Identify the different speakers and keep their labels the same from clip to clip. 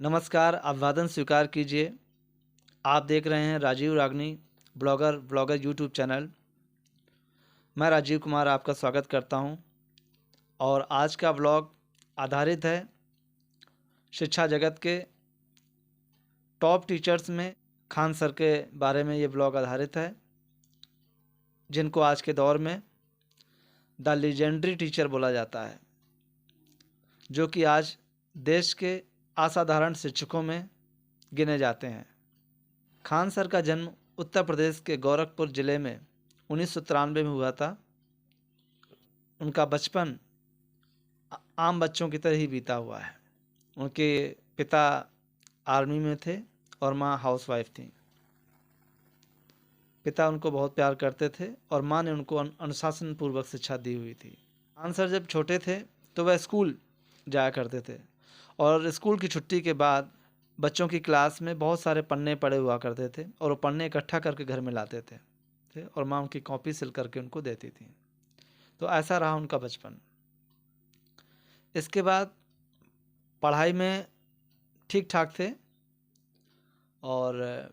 Speaker 1: नमस्कार, अभिवादन स्वीकार कीजिए। आप देख रहे हैं राजीव रागनी ब्लॉगर यूट्यूब चैनल। मैं राजीव कुमार आपका स्वागत करता हूं और आज का ब्लॉग आधारित है शिक्षा जगत के टॉप टीचर्स में खान सर के बारे में। ये ब्लॉग आधारित है जिनको आज के दौर में द लीजेंडरी टीचर बोला जाता है, जो कि आज देश के असाधारण शिक्षकों में गिने जाते हैं। खान सर का जन्म उत्तर प्रदेश के गोरखपुर ज़िले में 1993 में हुआ था। उनका बचपन आम बच्चों की तरह ही बीता हुआ है। उनके पिता आर्मी में थे और माँ हाउसवाइफ थी। पिता उनको बहुत प्यार करते थे और माँ ने उनको अनुशासन पूर्वक शिक्षा दी हुई थी। खान सर जब छोटे थे तो वह स्कूल जाया करते थे और स्कूल की छुट्टी के बाद बच्चों की क्लास में बहुत सारे पन्ने पड़े हुआ करते थे और वो पन्ने इकट्ठा करके घर में लाते थे और माँ उनकी कॉपी सिल करके उनको देती थी। तो ऐसा रहा उनका बचपन। इसके बाद पढ़ाई में ठीक ठाक थे और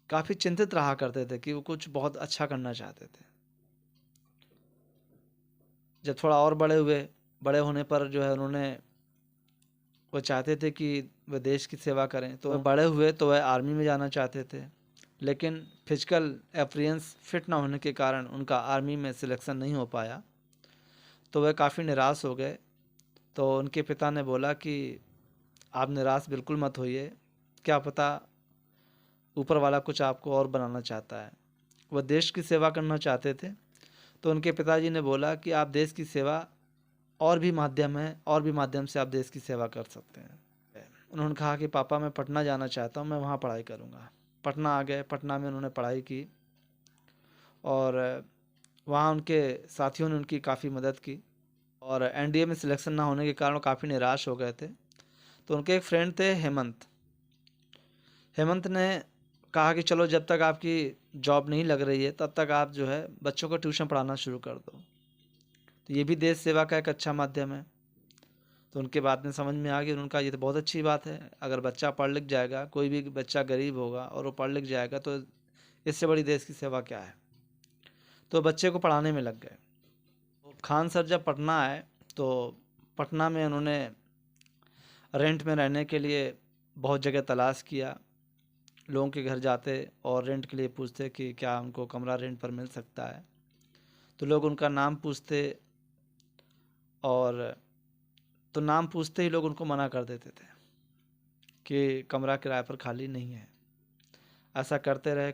Speaker 1: काफ़ी चिंतित रहा करते थे कि वो कुछ बहुत अच्छा करना चाहते थे। जब थोड़ा और बड़े होने पर जो है वो चाहते थे कि वह देश की सेवा करें। तो वह बड़े हुए तो वह आर्मी में जाना चाहते थे, लेकिन फिजिकल अपीयरेंस फिट ना होने के कारण उनका आर्मी में सिलेक्शन नहीं हो पाया। तो वह काफ़ी निराश हो गए। तो उनके पिता ने बोला कि आप निराश बिल्कुल मत होइए, क्या पता ऊपर वाला कुछ आपको और बनाना चाहता है। वह देश की सेवा करना चाहते थे। तो उनके पिताजी ने बोला कि आप देश की सेवा और भी माध्यम है, और भी माध्यम से आप देश की सेवा कर सकते हैं। उन्होंने कहा कि पापा मैं पटना जाना चाहता हूँ, मैं वहाँ पढ़ाई करूँगा। पटना आ गए। पटना में उन्होंने पढ़ाई की और वहाँ उनके साथियों ने उनकी काफ़ी मदद की और एनडीए में सिलेक्शन ना होने के कारण वो काफ़ी निराश हो गए थे। तो उनके एक फ्रेंड थे हेमंत ने कहा कि चलो जब तक आपकी जॉब नहीं लग रही है तब तक आप जो है बच्चों को ट्यूशन पढ़ाना शुरू कर दो। तो ये भी देश सेवा का एक अच्छा माध्यम है। तो उनके बाद में समझ में आ गया। उनका ये तो बहुत अच्छी बात है, अगर बच्चा पढ़ लिख जाएगा, कोई भी बच्चा गरीब होगा और वो पढ़ लिख जाएगा तो इससे बड़ी देश की सेवा क्या है। तो बच्चे को पढ़ाने में लग गए। खान सर जब पटना आए तो पटना में उन्होंने रेंट में रहने के लिए बहुत जगह तलाश किया। लोगों के घर जाते और रेंट के लिए पूछते कि क्या उनको कमरा रेंट पर मिल सकता है। तो लोग उनका नाम पूछते और तो नाम पूछते ही लोग उनको मना कर देते थे कि कमरा किराए पर खाली नहीं है। ऐसा करते रहे।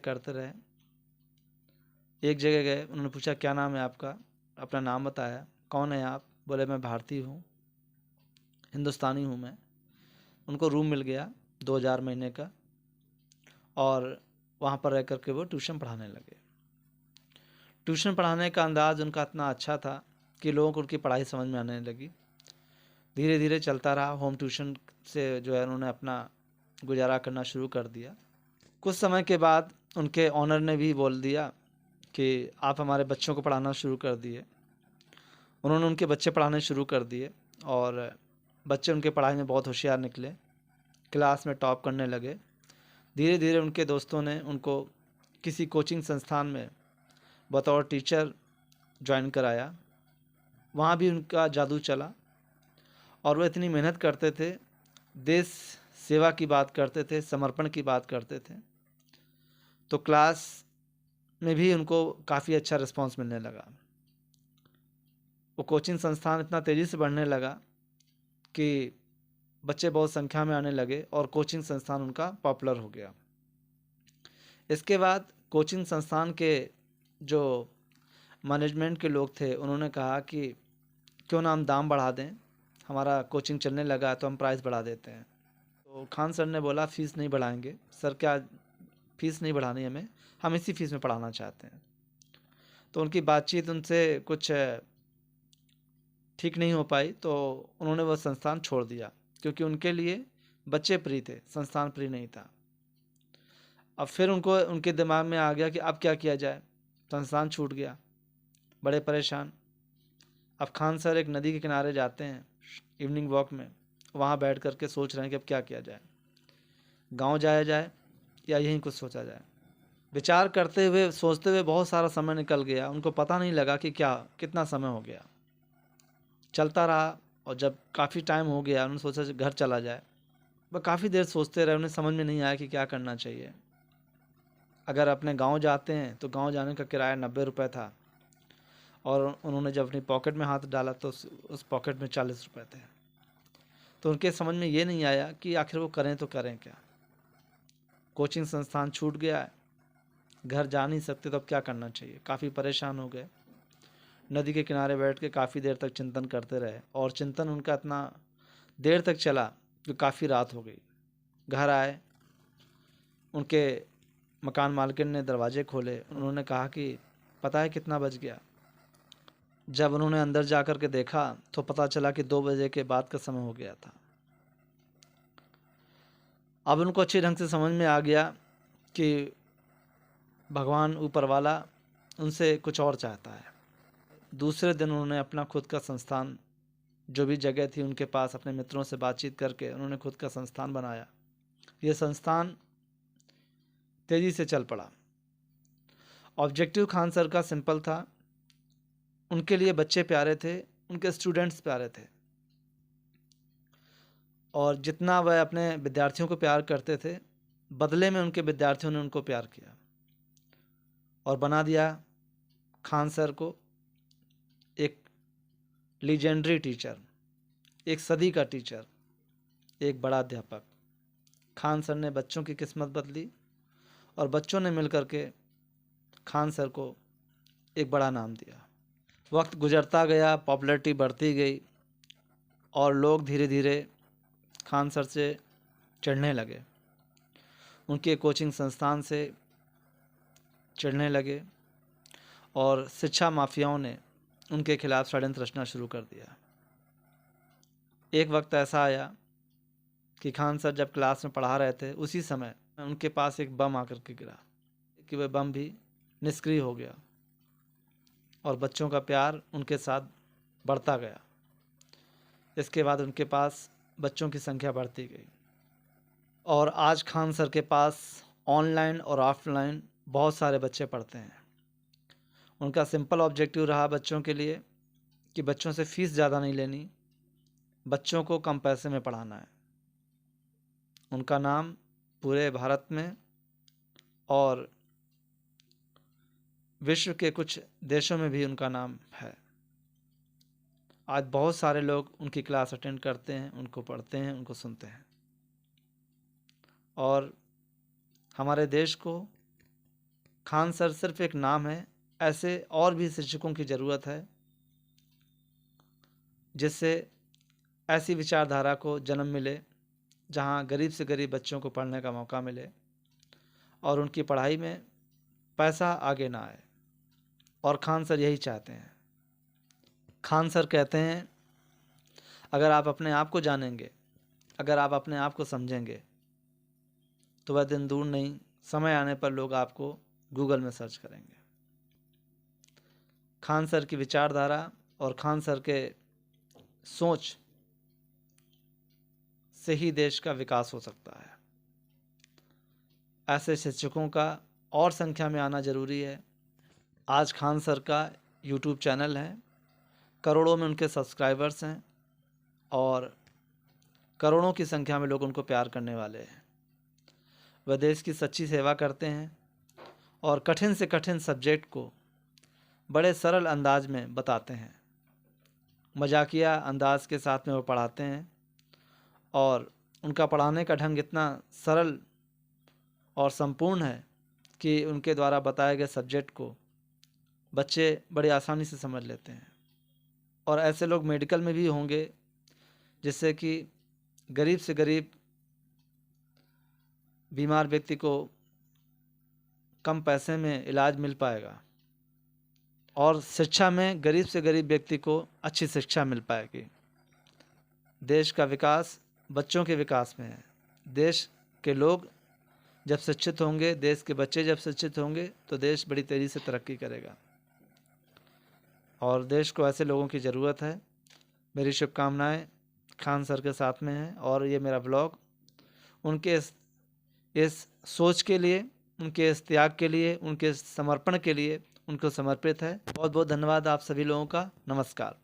Speaker 1: एक जगह गए, उन्होंने पूछा क्या नाम है आपका, अपना नाम बताया। कौन है आप? बोले मैं भारतीय हूँ, हिंदुस्तानी हूँ मैं। उनको रूम मिल गया 2000 महीने का और वहाँ पर रह कर के वो ट्यूशन पढ़ाने लगे। ट्यूशन पढ़ाने का अंदाज़ उनका इतना अच्छा था कि लोगों को उनकी पढ़ाई समझ में आने लगी। धीरे धीरे चलता रहा। होम ट्यूशन से जो है उन्होंने अपना गुजारा करना शुरू कर दिया। कुछ समय के बाद उनके ऑनर ने भी बोल दिया कि आप हमारे बच्चों को पढ़ाना शुरू कर दिए। उन्होंने उनके बच्चे पढ़ाने शुरू कर दिए और बच्चे उनके पढ़ाई में बहुत होशियार निकले, क्लास में टॉप करने लगे। धीरे धीरे उनके दोस्तों ने उनको किसी कोचिंग संस्थान में बतौर टीचर ज्वाइन कराया। वहाँ भी उनका जादू चला और वो इतनी मेहनत करते थे, देश सेवा की बात करते थे, समर्पण की बात करते थे। तो क्लास में भी उनको काफ़ी अच्छा रिस्पांस मिलने लगा। वो कोचिंग संस्थान इतना तेज़ी से बढ़ने लगा कि बच्चे बहुत संख्या में आने लगे और कोचिंग संस्थान उनका पॉपुलर हो गया। इसके बाद कोचिंग संस्थान के जो मैनेजमेंट के लोग थे उन्होंने कहा कि क्यों ना हम दाम बढ़ा दें, हमारा कोचिंग चलने लगा तो हम प्राइस बढ़ा देते हैं। तो खान सर ने बोला फ़ीस नहीं बढ़ाएंगे। सर क्या फ़ीस नहीं बढ़ानी हमें, हम इसी फ़ीस में पढ़ाना चाहते हैं। तो उनकी बातचीत उनसे कुछ ठीक नहीं हो पाई तो उन्होंने वह संस्थान छोड़ दिया, क्योंकि उनके लिए बच्चे प्रिय थे, संस्थान प्रिय नहीं था। अब फिर उनको उनके दिमाग में आ गया कि अब क्या किया जाए, संस्थान छूट गया। बड़े परेशान। अब खान सर एक नदी के किनारे जाते हैं इवनिंग वॉक में वहाँ बैठ कर के सोच रहे हैं कि अब क्या किया जाए, गांव जाया जाए या यहीं कुछ सोचा जाए। विचार करते हुए सोचते हुए बहुत सारा समय निकल गया, उनको पता नहीं लगा कि क्या कितना समय हो गया। चलता रहा और जब काफ़ी टाइम हो गया उन्होंने सोचा घर चला जाए। वह काफ़ी देर सोचते रहे, उन्हें समझ में नहीं आया कि क्या करना चाहिए। अगर अपने गांव जाते हैं तो गांव जाने का किराया 90 रुपये था और उन्होंने जब अपनी पॉकेट में हाथ डाला तो उस पॉकेट में 40 रुपये थे। तो उनके समझ में ये नहीं आया कि आखिर वो करें तो करें क्या। कोचिंग संस्थान छूट गया है, घर जा नहीं सकते, तो अब क्या करना चाहिए। काफ़ी परेशान हो गए, नदी के किनारे बैठ के काफ़ी देर तक चिंतन करते रहे और चिंतन उनका इतना देर तक चला कि काफ़ी रात हो गई। घर आए, उनके मकान मालकिन ने दरवाजे खोले, उन्होंने कहा कि पता है कितना बज गया। जब उन्होंने अंदर जा कर के देखा तो पता चला कि 2 बजे के बाद का समय हो गया था। अब उनको अच्छी ढंग से समझ में आ गया कि भगवान ऊपर वाला उनसे कुछ और चाहता है। दूसरे दिन उन्होंने अपना खुद का संस्थान, जो भी जगह थी उनके पास, अपने मित्रों से बातचीत करके उन्होंने खुद का संस्थान बनाया। ये संस्थान तेज़ी से चल पड़ा। ऑब्जेक्टिव खान सर का सिंपल था, उनके लिए बच्चे प्यारे थे, उनके स्टूडेंट्स प्यारे थे और जितना वह अपने विद्यार्थियों को प्यार करते थे, बदले में उनके विद्यार्थियों ने उनको प्यार किया और बना दिया खान सर को एक लीजेंडरी टीचर, एक सदी का टीचर, एक बड़ा अध्यापक। खान सर ने बच्चों की किस्मत बदली और बच्चों ने मिलकर के खान सर को एक बड़ा नाम दिया। वक्त गुजरता गया, पॉपुलैरिटी बढ़ती गई और लोग धीरे धीरे खान सर से चिढ़ने लगे, उनके कोचिंग संस्थान से चिढ़ने लगे और शिक्षा माफियाओं ने उनके खिलाफ षड्यंत्र रचना शुरू कर दिया। एक वक्त ऐसा आया कि खान सर जब क्लास में पढ़ा रहे थे, उसी समय उनके पास एक बम आकर के गिरा कि वह बम भी निष्क्रिय हो गया और बच्चों का प्यार उनके साथ बढ़ता गया। इसके बाद उनके पास बच्चों की संख्या बढ़ती गई और आज खान सर के पास ऑनलाइन और ऑफलाइन बहुत सारे बच्चे पढ़ते हैं। उनका सिंपल ऑब्जेक्टिव रहा बच्चों के लिए कि बच्चों से फीस ज़्यादा नहीं लेनी, बच्चों को कम पैसे में पढ़ाना है। उनका नाम पूरे भारत में और विश्व के कुछ देशों में भी उनका नाम है। आज बहुत सारे लोग उनकी क्लास अटेंड करते हैं, उनको पढ़ते हैं, उनको सुनते हैं और हमारे देश को खान सर सिर्फ एक नाम है, ऐसे और भी शिक्षकों की ज़रूरत है जिससे ऐसी विचारधारा को जन्म मिले जहां गरीब से गरीब बच्चों को पढ़ने का मौका मिले और उनकी पढ़ाई में पैसा आगे ना आए। और खान सर यही चाहते हैं। खान सर कहते हैं, अगर आप अपने आप को जानेंगे, अगर आप अपने आप को समझेंगे तो वह दिन दूर नहीं, समय आने पर लोग आपको गूगल में सर्च करेंगे। खान सर की विचारधारा और खान सर के सोच से ही देश का विकास हो सकता है। ऐसे शिक्षकों का और संख्या में आना जरूरी है। आज खान सर का यूट्यूब चैनल है, करोड़ों में उनके सब्सक्राइबर्स हैं और करोड़ों की संख्या में लोग उनको प्यार करने वाले हैं। वह देश की सच्ची सेवा करते हैं और कठिन से कठिन सब्जेक्ट को बड़े सरल अंदाज में बताते हैं। मजाकिया अंदाज के साथ में वो पढ़ाते हैं और उनका पढ़ाने का ढंग इतना सरल और संपूर्ण है कि उनके द्वारा बताए गए सब्जेक्ट को बच्चे बड़ी आसानी से समझ लेते हैं। और ऐसे लोग मेडिकल में भी होंगे जिससे कि गरीब से गरीब बीमार व्यक्ति को कम पैसे में इलाज मिल पाएगा और शिक्षा में गरीब से गरीब व्यक्ति को अच्छी शिक्षा मिल पाएगी। देश का विकास बच्चों के विकास में है। देश के लोग जब शिक्षित होंगे, देश के बच्चे जब शिक्षित होंगे तो देश बड़ी तेज़ी से तरक्की करेगा और देश को ऐसे लोगों की ज़रूरत है। मेरी शुभकामनाएं खान सर के साथ में है और ये मेरा ब्लॉग उनके इस सोच के लिए, उनके इस त्याग के लिए, उनके समर्पण के लिए उनको समर्पित है। बहुत बहुत धन्यवाद आप सभी लोगों का। नमस्कार।